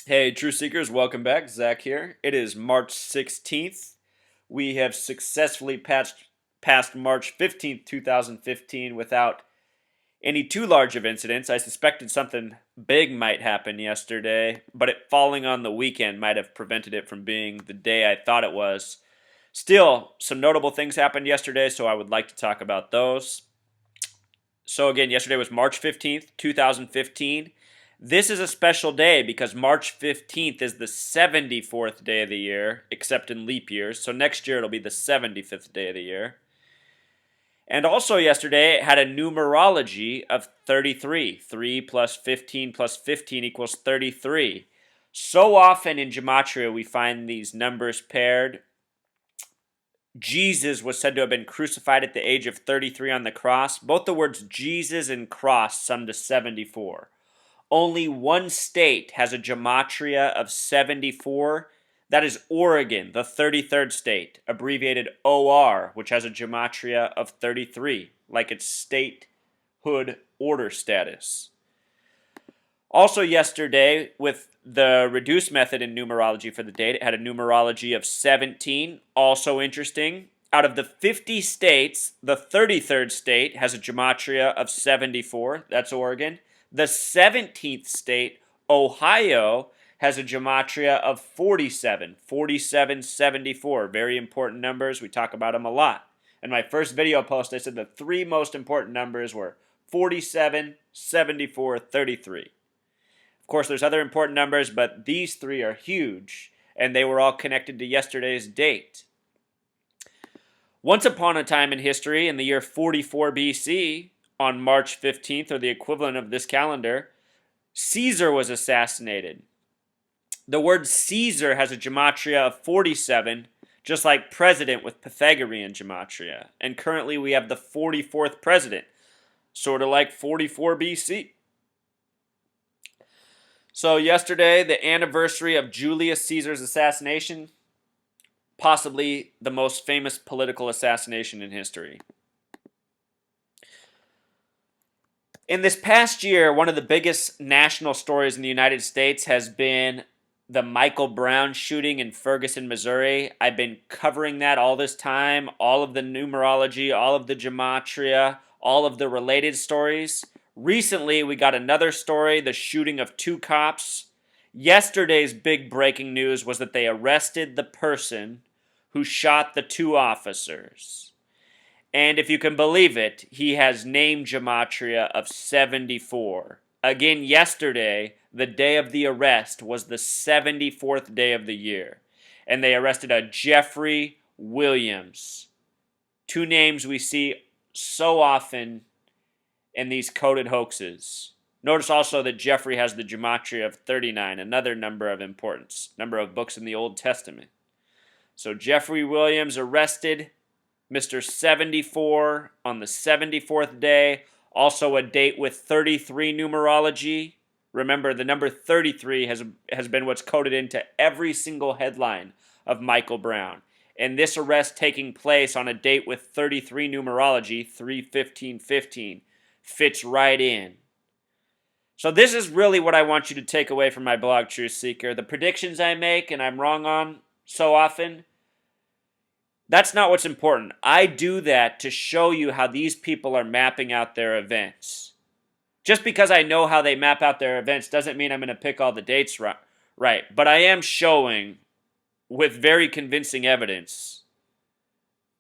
Hey, True Seekers, welcome back. Zach here. It is March 16th. We have successfully passed March 15th, 2015 without any too large of incidents. I suspected something big might happen yesterday, but it falling on the weekend might have prevented it from being the day I thought it was. Still, some notable things happened yesterday, so I would like to talk about those. So, again, yesterday was March 15th, 2015. This is a special day because March 15th is the 74th day of the year, except in leap years. So, next year it'll be the 75th day of the year. And also, yesterday it had a numerology of 33. 3 plus 15 plus 15 equals 33. So often in Gematria, we find these numbers paired. Jesus was said to have been crucified at the age of 33 on the cross. Both the words Jesus and cross sum to 74. Only one state has a gematria of 74. That is Oregon, the 33rd state, abbreviated OR, which has a gematria of 33, like its statehood order status. Also, yesterday, with the reduced method in numerology for the date, it had a numerology of 17. Also interesting. Out of the 50 states, the 33rd state has a gematria of 74. That's Oregon. The 17th state, Ohio, has a gematria of 47. 47, 74. Very important numbers. We talk about them a lot. In my first video post, I said the three most important numbers were 47, 74, 33. Of course, there's other important numbers, but these three are huge, and they were all connected to yesterday's date. Once upon a time in history, in the year 44 BC, on March 15th, or the equivalent of this calendar, Caesar was assassinated. The word Caesar has a gematria of 47, just like president with Pythagorean gematria. And currently we have the 44th president, sort of like 44 BC. So yesterday, the anniversary of Julius Caesar's assassination, possibly the most famous political assassination in history. In this past year, one of the biggest national stories in the United States has been the Michael Brown shooting in Ferguson, Missouri. I've been covering that all this time, all of the numerology, all of the gematria, all of the related stories. Recently, we got another story, the shooting of two cops. Yesterday's big breaking news was that they arrested the person who shot the two officers. And if you can believe it, he has name gematria of 74. Again, yesterday, the day of the arrest was the 74th day of the year. And they arrested a Jeffrey Williams. Two names we see so often in these coded hoaxes. Notice also that Jeffrey has the gematria of 39, another number of importance, number of books in the Old Testament. So Jeffrey Williams arrested Mr. 74 on the 74th day, also a date with 33 numerology. Remember, the number 33 has been what's coded into every single headline of Michael Brown. And this arrest taking place on a date with 33 numerology, 3/15/15, fits right in. So this is really what I want you to take away from my blog, Truth Seeker. The predictions I make and I'm wrong on so often, that's not what's important. I do that to show you how these people are mapping out their events. Just because I know how they map out their events doesn't mean I'm going to pick all the dates right. But I am showing with very convincing evidence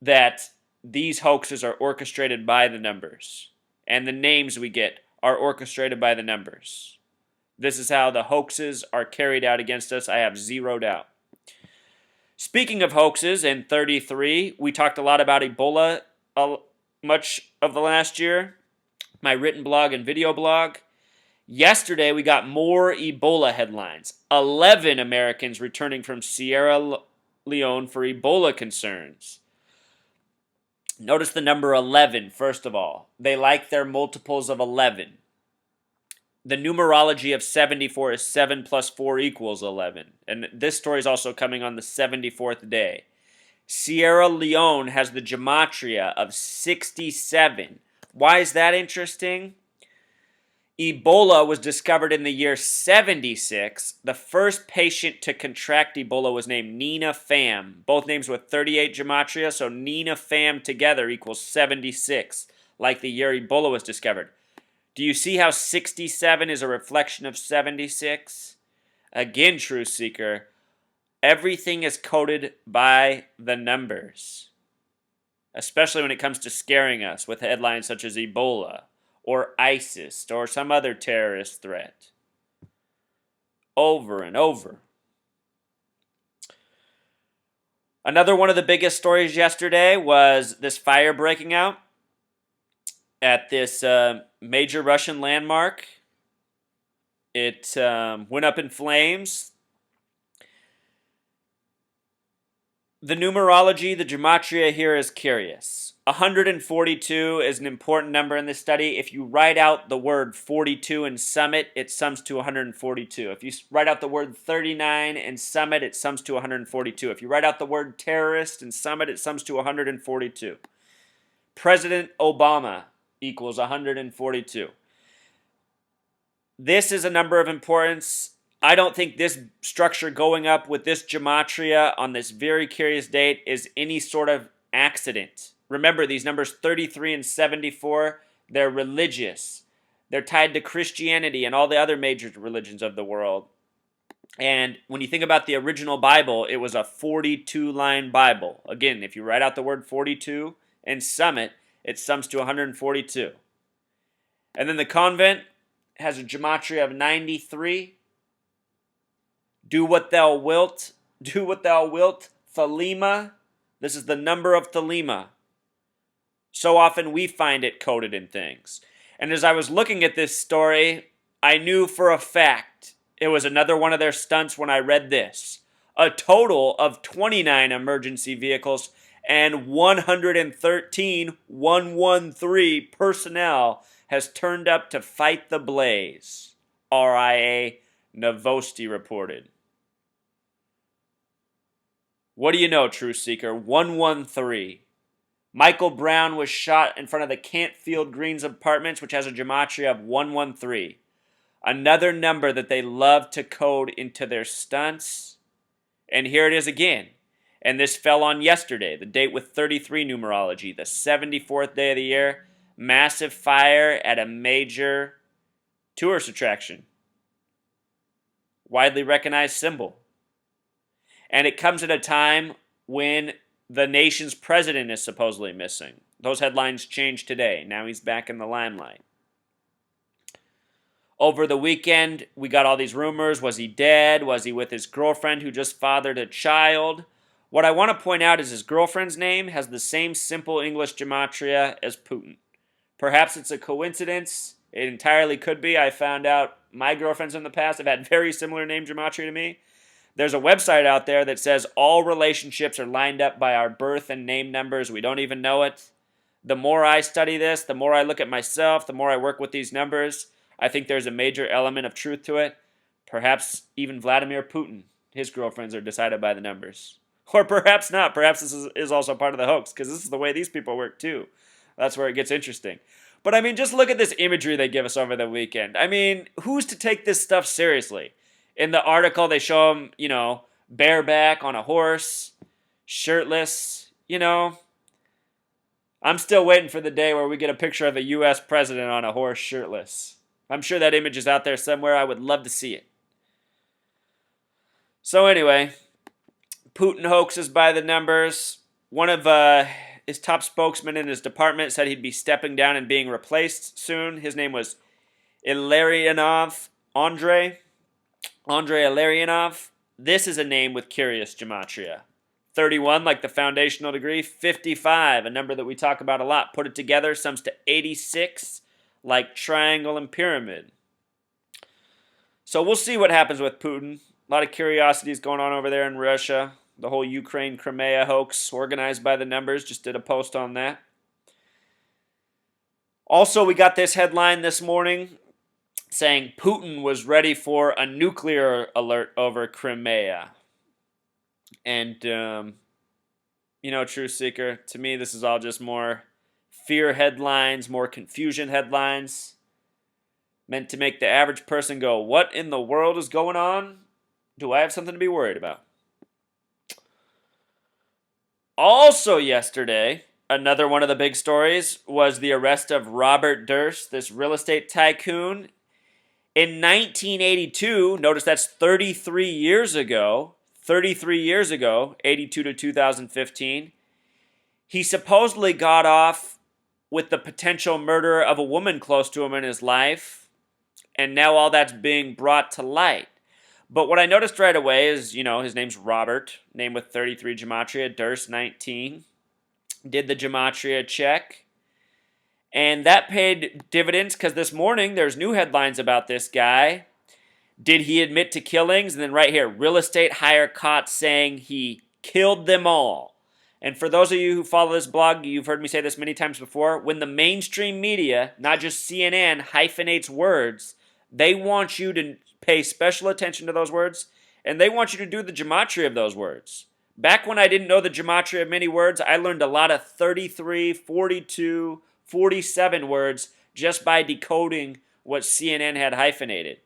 that these hoaxes are orchestrated by the numbers. And the names we get are orchestrated by the numbers. This is how the hoaxes are carried out against us. I have zero doubt. Speaking of hoaxes, in 33, we talked a lot about Ebola much of the last year, my written blog and video blog. Yesterday, we got more Ebola headlines. 11 Americans returning from Sierra Leone for Ebola concerns. Notice the number 11, first of all. They like their multiples of 11. The numerology of 74 is 7 plus 4 equals 11. And this story is also coming on the 74th day. Sierra Leone has the gematria of 67. Why is that interesting? Ebola was discovered in the year 76. The first patient to contract Ebola was named Nina Pham. Both names with 38 gematria, so Nina Pham together equals 76, like the year Ebola was discovered. Do you see how 67 is a reflection of 76? Again, Truth Seeker, everything is coded by the numbers, especially when it comes to scaring us with headlines such as Ebola or ISIS or some other terrorist threat. Over and over. Another one of the biggest stories yesterday was this fire breaking out at this major Russian landmark. It went up in flames. The numerology, the gematria here is curious. 142 is an important number in this study. If you write out the word 42 in summit, it sums to 142. If you write out the word 39 in summit, it sums to 142. If you write out the word terrorist in summit, it sums to 142. President Obama equals 142. This is a number of importance. I don't think this structure going up with this gematria on this very curious date is any sort of accident. Remember, these numbers 33 and 74, they're religious. They're tied to Christianity and all the other major religions of the world. And when you think about the original Bible, it was a 42-line Bible. Again, if you write out the word 42 and sum it, it sums to 142. And then the convent has a gematria of 93. Do what thou wilt. Do what thou wilt. Thelema. This is the number of Thelema. So often we find it coded in things. And as I was looking at this story, I knew for a fact it was another one of their stunts when I read this. A total of 29 emergency vehicles and 113 113 personnel has turned up to fight the blaze. RIA Novosti reported. What do you know, Truth Seeker? 113. Michael Brown was shot in front of the Cantfield Greens Apartments, which has a gematria of 113. Another number that they love to code into their stunts. And here it is again. And this fell on yesterday, the date with 33 numerology, the 74th day of the year. Massive fire at a major tourist attraction. Widely recognized symbol. And it comes at a time when the nation's president is supposedly missing. Those headlines changed today. Now he's back in the limelight. Over the weekend, we got all these rumors. Was he dead? Was he with his girlfriend who just fathered a child? What I want to point out is his girlfriend's name has the same simple English gematria as Putin. Perhaps it's a coincidence. It entirely could be. I found out my girlfriends in the past have had very similar name gematria to me. There's a website out there that says all relationships are lined up by our birth and name numbers. We don't even know it. The more I study this, the more I look at myself, the more I work with these numbers, I think there's a major element of truth to it. Perhaps even Vladimir Putin, his girlfriends are decided by the numbers. Or perhaps not. Perhaps this is also part of the hoax, because this is the way these people work too. That's where it gets interesting. But I mean, just look at this imagery they give us over the weekend. I mean, who's to take this stuff seriously? In the article, they show him, bareback on a horse, shirtless, I'm still waiting for the day where we get a picture of a U.S. president on a horse shirtless. I'm sure that image is out there somewhere. I would love to see it. So anyway, Putin hoaxes by the numbers. One of his top spokesmen in his department said he'd be stepping down and being replaced soon. His name was Illarionov Andrei Illarionov. This is a name with curious gematria. 31, like the foundational degree. 55, a number that we talk about a lot. Put it together, sums to 86, like triangle and pyramid. So we'll see what happens with Putin. A lot of curiosities going on over there in Russia. The whole Ukraine-Crimea hoax, organized by the numbers, just did a post on that. Also, we got this headline this morning saying Putin was ready for a nuclear alert over Crimea. And, Truth Seeker, to me this is all just more fear headlines, more confusion headlines. meant to make the average person go, what in the world is going on? Do I have something to be worried about? Also yesterday, another one of the big stories was the arrest of Robert Durst, this real estate tycoon. In 1982, notice that's 33 years ago, 82 to 2015, he supposedly got off with the potential murder of a woman close to him in his life, and now all that's being brought to light. But what I noticed right away is, his name's Robert, name with 33 gematria, Durst 19. Did the gematria check. And that paid dividends because this morning there's new headlines about this guy. Did he admit to killings? And then right here, real estate hire caught saying he killed them all. And for those of you who follow this blog, you've heard me say this many times before. When the mainstream media, not just CNN, hyphenates words, they want you to pay special attention to those words, and they want you to do the gematria of those words. Back when I didn't know the gematria of many words, I learned a lot of 33, 42, 47 words just by decoding what CNN had hyphenated.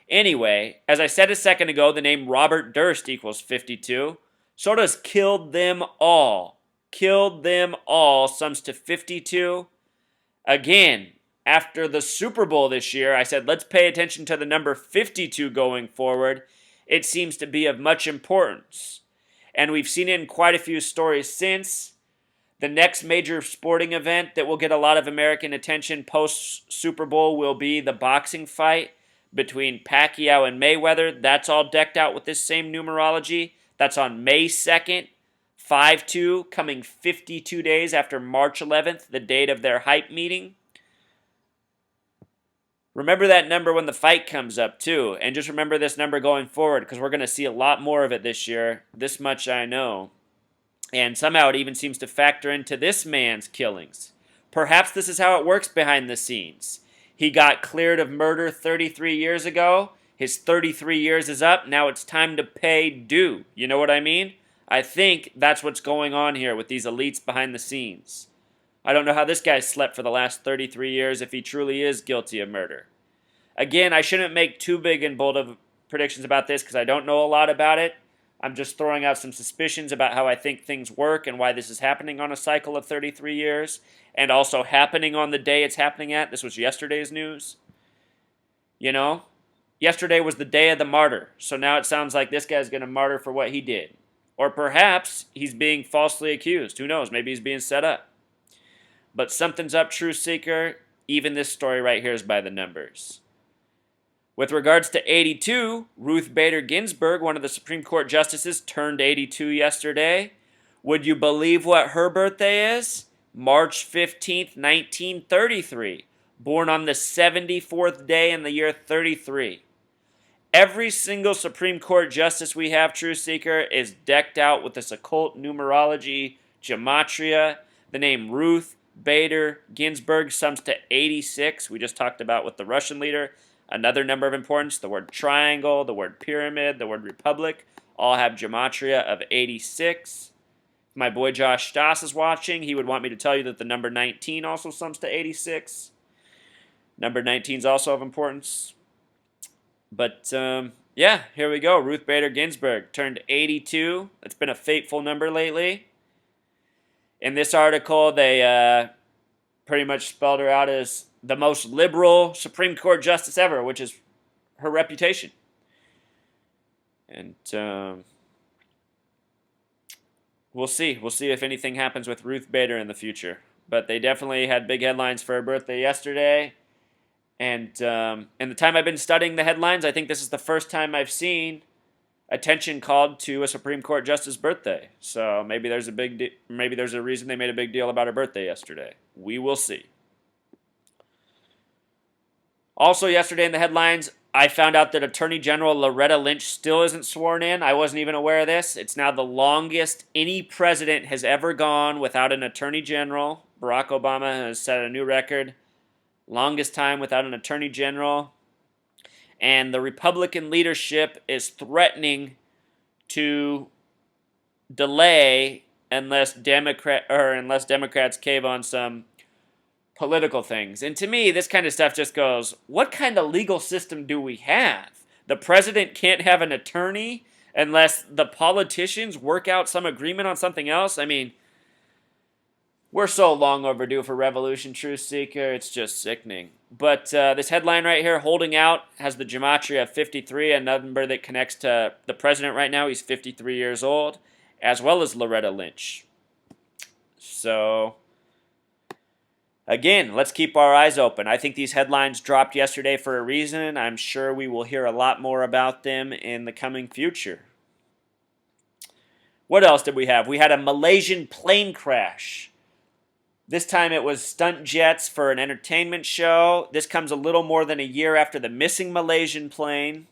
Anyway, as I said a second ago, the name Robert Durst equals 52. So does killed them all. Killed them all sums to 52. Again, after the Super Bowl this year, I said let's pay attention to the number 52 going forward. It seems to be of much importance. And we've seen it in quite a few stories since. The next major sporting event that will get a lot of American attention post-Super Bowl will be the boxing fight between Pacquiao and Mayweather. That's all decked out with this same numerology. That's on May 2nd, 5-2, coming 52 days after March 11th, the date of their hype meeting. Remember that number when the fight comes up, too. And just remember this number going forward, because we're going to see a lot more of it this year. This much I know. And somehow it even seems to factor into this man's killings. Perhaps this is how it works behind the scenes. He got cleared of murder 33 years ago. His 33 years is up. Now it's time to pay due. You know what I mean? I think that's what's going on here with these elites behind the scenes. I don't know how this guy slept for the last 33 years if he truly is guilty of murder. Again, I shouldn't make too big and bold of predictions about this because I don't know a lot about it. I'm just throwing out some suspicions about how I think things work and why this is happening on a cycle of 33 years and also happening on the day it's happening at. This was yesterday's news. Yesterday was the day of the martyr, so now it sounds like this guy's going to martyr for what he did. Or perhaps he's being falsely accused. Who knows? Maybe he's being set up. But something's up, Truth Seeker. Even this story right here is by the numbers. With regards to 82, Ruth Bader Ginsburg, one of the Supreme Court justices, turned 82 yesterday. Would you believe what her birthday is? March 15th, 1933. Born on the 74th day in the year 33. Every single Supreme Court justice we have, Truth Seeker, is decked out with this occult numerology, gematria. The name Ruth Bader Ginsburg sums to 86. We just talked about with the Russian leader. Another number of importance, the word triangle, the word pyramid, the word republic, all have gematria of 86. If my boy Josh Stoss is watching, he would want me to tell you that the number 19 also sums to 86. Number 19 is also of importance. But, yeah, here we go. Ruth Bader Ginsburg turned 82. It's been a fateful number lately. In this article, they pretty much spelled her out as the most liberal Supreme Court justice ever, which is her reputation. And we'll see. We'll see if anything happens with Ruth Bader in the future. But they definitely had big headlines for her birthday yesterday. And in the time I've been studying the headlines, I think this is the first time I've seen attention called to a Supreme Court justice's birthday. So maybe there's a reason they made a big deal about her birthday yesterday. We will see. Also yesterday in the headlines, I found out that Attorney General Loretta Lynch still isn't sworn in. I wasn't even aware of this. It's now the longest any president has ever gone without an Attorney General. Barack Obama has set a new record. Longest time without an Attorney General. And the Republican leadership is threatening to delay unless Democrats cave on some political things. And to me, this kind of stuff just goes, what kind of legal system do we have? The president can't have an attorney unless the politicians work out some agreement on something else? I mean, we're so long overdue for Revolution, Truth Seeker. It's just sickening. But this headline right here, Holding Out, has the gematria of 53, a number that connects to the president right now. He's 53 years old, as well as Loretta Lynch. So, again, let's keep our eyes open. I think these headlines dropped yesterday for a reason. I'm sure we will hear a lot more about them in the coming future. What else did we have? We had a Malaysian plane crash. This time it was stunt jets for an entertainment show. This comes a little more than a year after the missing Malaysian plane.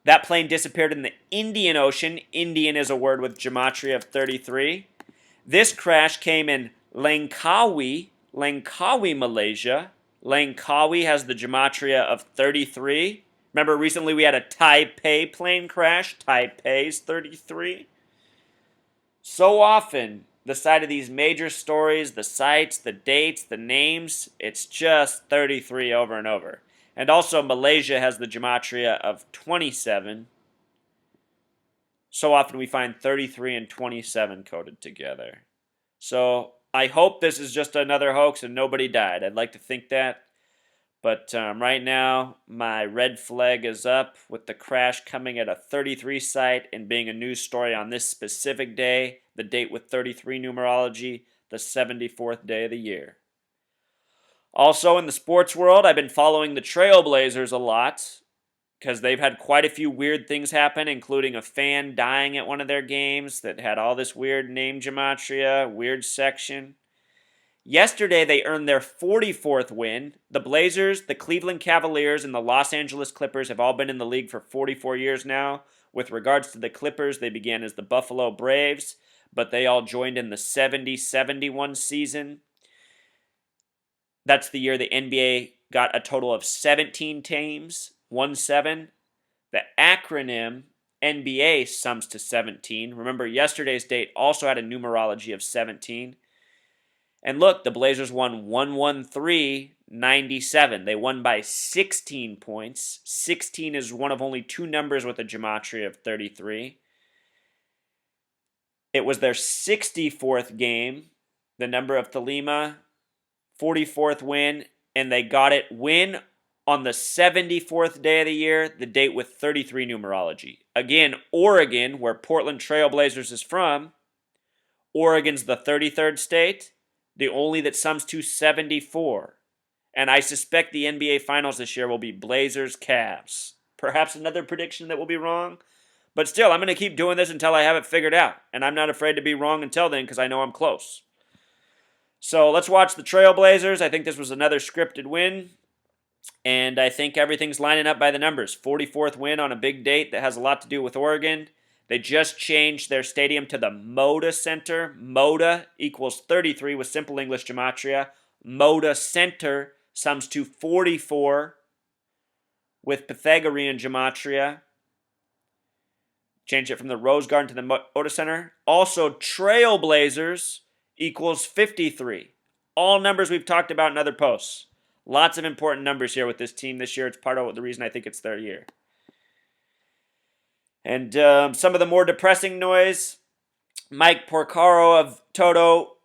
That plane disappeared in the Indian Ocean. Indian is a word with gematria of 33. This crash came in Langkawi, Malaysia. Langkawi has the gematria of 33. Remember recently we had a Taipei plane crash. Taipei's 33. So often, the side of these major stories, the sites, the dates, the names, it's just 33 over and over. And also Malaysia has the gematria of 27. So often we find 33 and 27 coded together. So I hope this is just another hoax and nobody died. I'd like to think that. But right now, my red flag is up with the crash coming at a 33 site and being a news story on this specific day, the date with 33 numerology, the 74th day of the year. Also, in the sports world, I've been following the Trailblazers a lot because they've had quite a few weird things happen, including a fan dying at one of their games that had all this weird name gematria, weird section. Yesterday, they earned their 44th win. The Blazers, the Cleveland Cavaliers, and the Los Angeles Clippers have all been in the league for 44 years now. With regards to the Clippers, they began as the Buffalo Braves, but they all joined in the 70-71 season. That's the year the NBA got a total of 17 teams, 1-7. The acronym NBA sums to 17. Remember, yesterday's date also had a numerology of 17. And look, the Blazers won 113-97. They won by 16 points. 16 is one of only two numbers with a gematria of 33. It was their 64th game, the number of Thelema, 44th win, and they got it win on the 74th day of the year, the date with 33 numerology. Again, Oregon, where Portland Trail Blazers is from, Oregon's the 33rd state, the only that sums to 74. And I suspect the NBA Finals this year will be Blazers-Cavs. Perhaps another prediction that will be wrong. But still, I'm going to keep doing this until I have it figured out. And I'm not afraid to be wrong until then because I know I'm close. So let's watch the Trailblazers. I think this was another scripted win. And I think everything's lining up by the numbers. 44th win on a big date that has a lot to do with Oregon. They just changed their stadium to the Moda Center. Moda equals 33 with simple English gematria. Moda Center sums to 44 with Pythagorean gematria. Change it from the Rose Garden to the Moda Center. Also, Trailblazers equals 53. All numbers we've talked about in other posts. Lots of important numbers here with this team this year. It's part of the reason I think it's their year. And some of the more depressing noise, Mike Porcaro of Toto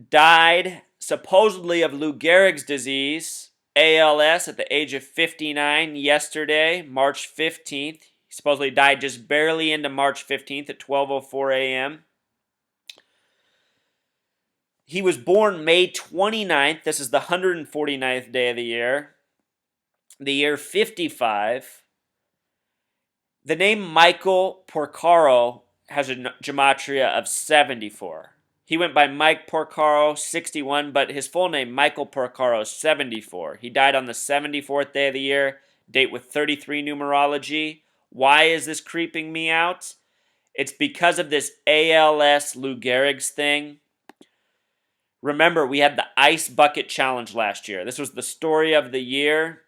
died supposedly of Lou Gehrig's disease, ALS, at the age of 59 yesterday, March 15th. He supposedly died just barely into March 15th at 12:04 a.m. He was born May 29th. This is the 149th day of the year 55. The name Michael Porcaro has a gematria of 74. He went by Mike Porcaro, 61, but his full name, Michael Porcaro, 74. He died on the 74th day of the year, date with 33 numerology. Why is this creeping me out? It's because of this ALS Lou Gehrig's thing. Remember, we had the Ice Bucket Challenge last year. This was the story of the year.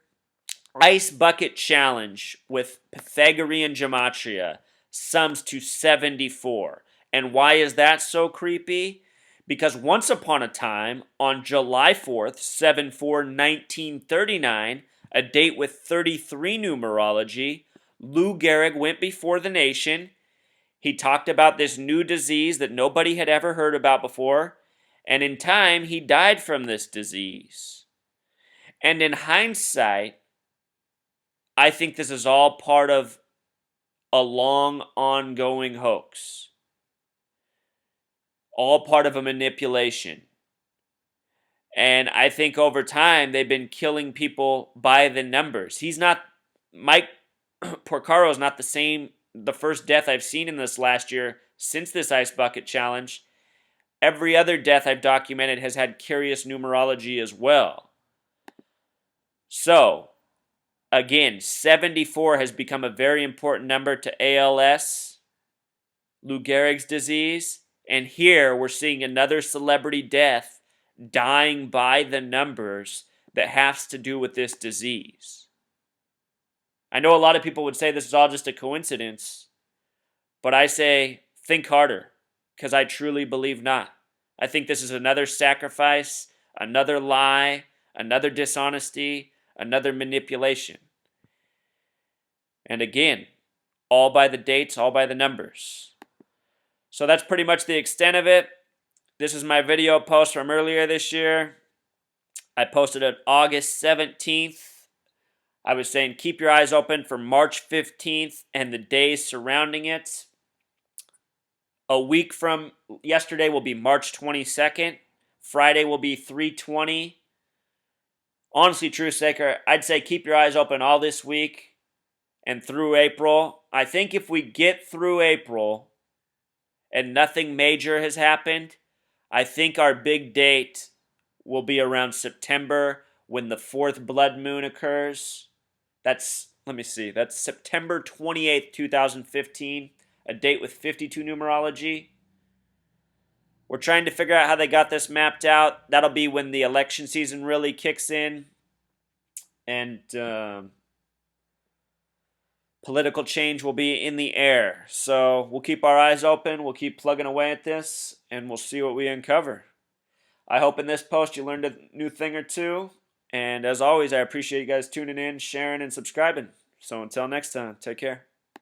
Ice Bucket Challenge with Pythagorean gematria sums to 74. And why is that so creepy? Because once upon a time, on July 4th, 7/4/1939, a date with 33 numerology, Lou Gehrig went before the nation. He talked about this new disease that nobody had ever heard about before, and in time, he died from this disease. And in hindsight, I think this is all part of a long, ongoing hoax. All part of a manipulation. And I think over time, they've been killing people by the numbers. Mike Porcaro is not the first death I've seen in this last year since this Ice Bucket Challenge. Every other death I've documented has had curious numerology as well. So, again, 74 has become a very important number to ALS, Lou Gehrig's disease, and here we're seeing another celebrity death dying by the numbers that has to do with this disease. I know a lot of people would say this is all just a coincidence, but I say think harder, because I truly believe not. I think this is another sacrifice, another lie, another dishonesty, another manipulation. And again, all by the dates, all by the numbers. So that's pretty much the extent of it. This is my video post from earlier this year. I posted it August 17th. I was saying keep your eyes open for March 15th and the days surrounding it. A week from yesterday will be March 22nd. Friday will be 3/20. Honestly, Truth Seeker, I'd say keep your eyes open all this week and through April. I think if we get through April and nothing major has happened, I think our big date will be around September when the fourth blood moon occurs. That's September 28th, 2015, a date with 52 numerology. We're trying to figure out how they got this mapped out. That'll be when the election season really kicks in. And political change will be in the air. So we'll keep our eyes open. We'll keep plugging away at this. And we'll see what we uncover. I hope in this post you learned a new thing or two. And as always, I appreciate you guys tuning in, sharing, and subscribing. So until next time, take care.